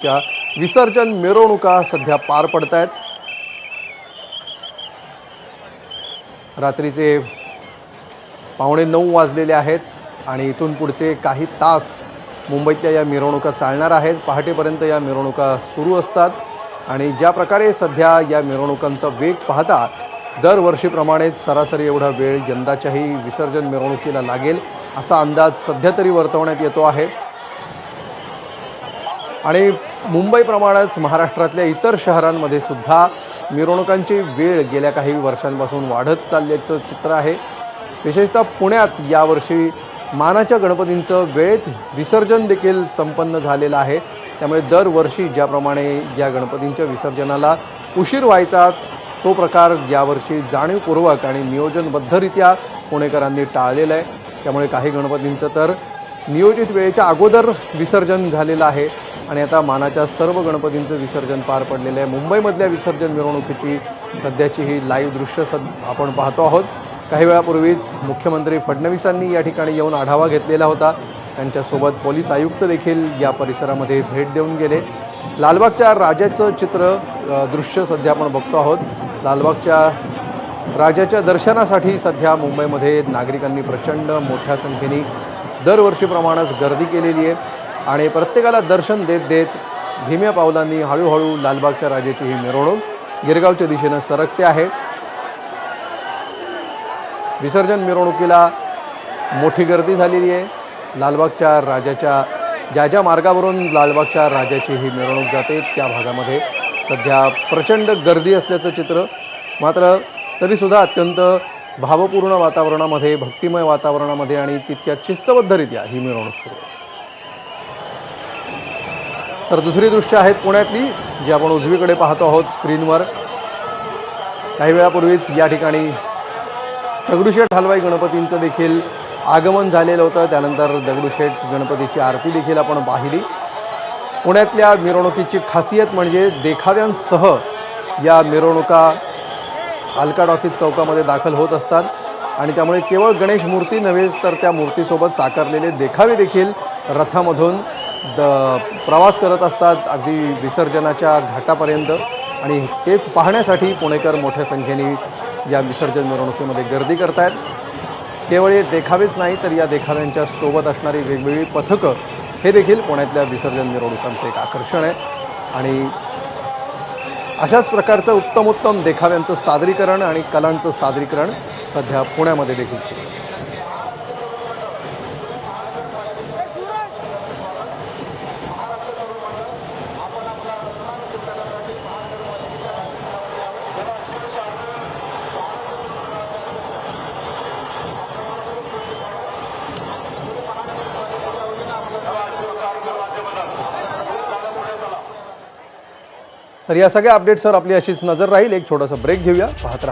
च्या विसर्जन मिरवणुका सध्या पार पडतायत। रात्रीचे 8:45 वाजलेले आहेत आणि इथून पुढचे काही तास मुंबईतल्या या मिरवणुका चालणार आहेत। पहाटेपर्यंत या मिरवणुका सुरू असतात आणि ज्या प्रकारे सध्या या मिरवणुकांचा वेग पाहता दरवर्षीप्रमाणेच सरासरी एवढा वेळ यंदाच्याही विसर्जन मिरवणुकीला लागेल असा अंदाज सध्या तरी वर्तवण्यात येतो आहे। आणि मुंबईप्रमाणेच महाराष्ट्रातल्या इतर शहरांमध्ये सुद्धा मिरवणुकांची वेळ गेल्या काही वर्षांपासून वाढत चालल्याचं चित्र आहे। विशेषतः पुण्यात यावर्षी मानाच्या गणपतींचं वेळेत विसर्जन देखील संपन्न झालेलं आहे। त्यामुळे दरवर्षी ज्याप्रमाणे या गणपतींच्या विसर्जनाला उशीर व्हायचा तो प्रकार यावर्षी जाणीवपूर्वक आणि नियोजनबद्धरित्या पुणेकरांनी टाळलेला आहे। त्यामुळे काही गणपतींचं तर नियोजित वेळेच्या अगोदर विसर्जन झालेलं आहे आणि आता मानाच्या सर्व गणपतींचं विसर्जन पार पडलेलं आहे। मुंबईमधल्या विसर्जन मिरवणुकीची सध्याची ही लाईव्ह दृश्य आपण पाहतो आहोत। काही वेळापूर्वीच मुख्यमंत्री फडणवीसांनी या ठिकाणी येऊन आढावा घेतलेला होता। त्यांच्यासोबत पोलीस आयुक्त देखील या परिसरामध्ये भेट देऊन गेले। लालबागच्या राजाचं दृश्य सध्या आपण बघतो आहोत। लालबागच्या राजाच्या दर्शनासाठी सध्या मुंबईमध्ये नागरिकांनी प्रचंड मोठ्या संख्येने दरवर्षीप्रमाणेच गर्दी केलेली आहे आणि प्रत्येकाला दर्शन देत देत धीम्या पावलांनी हळूहळू लालबागच्या राजाची ही मिरवणूक गिरगावच्या दिशेने सरकते आहे। विसर्जन मिरवणुकीला मोठी गर्दी झालेली आहे। लालबागच्या राजाच्या ज्या मार्गावरून लालबागच्या राजाची ही मिरवणूक जाते त्या भागामध्ये सध्या प्रचंड गर्दी असल्याचं चित्र, मात्र तरीसुद्धा अत्यंत भावपूर्ण वातावरणामध्ये, भक्तिमय वातावरणामध्ये आणि तितक्या शिस्तबद्धरित्या ही मिरवणूक सुरू आहे। तर दुसरी दृश्य आहेत पुण्यातली, जी आपण उजवीकडे पाहतो आहोत स्क्रीनवर। काही वेळापूर्वीच या ठिकाणी दगडूशेठ हलवाई गणपतींचं देखील आगमन झालेलं होतं। त्यानंतर दगडूशेठ गणपतीची आरती देखील आपण पाहिली। पुण्यातल्या मिरवणुकीची खासियत म्हणजे देखाव्यांसह या मिरवणुका अलका टॉकीज चौकामध्ये दाखल होत असतात आणि त्यामुळे केवळ गणेश मूर्ती नव्हे तर त्या मूर्तीसोबत साकारलेले देखावे देखील रथामधून प्रवास करत असतात अगदी विसर्जनाच्या घाटापर्यंत आणि तेच पाहण्यासाठी पुणेकर मोठ्या संख्येने या विसर्जन मिरवणुकीमध्ये गर्दी करतायत। केवळ हे देखावेच नाही तर या देखाव्यांच्या सोबत असणारी वेगवेगळी पथकं हे देखील पुण्यातल्या विसर्जन मिरवणुकांचं एक आकर्षण आहे आणि अशाच प्रकारचं उत्तम देखाव्यांचं सादरीकरण आणि कलांचं सादरीकरण सध्या पुण्यामध्ये देखील सुरू आहे। तर या सगळ्या अपडेट्सवर आपली अशीच नजर राहील। एक छोटासा ब्रेक घेऊया, पाहत रहा।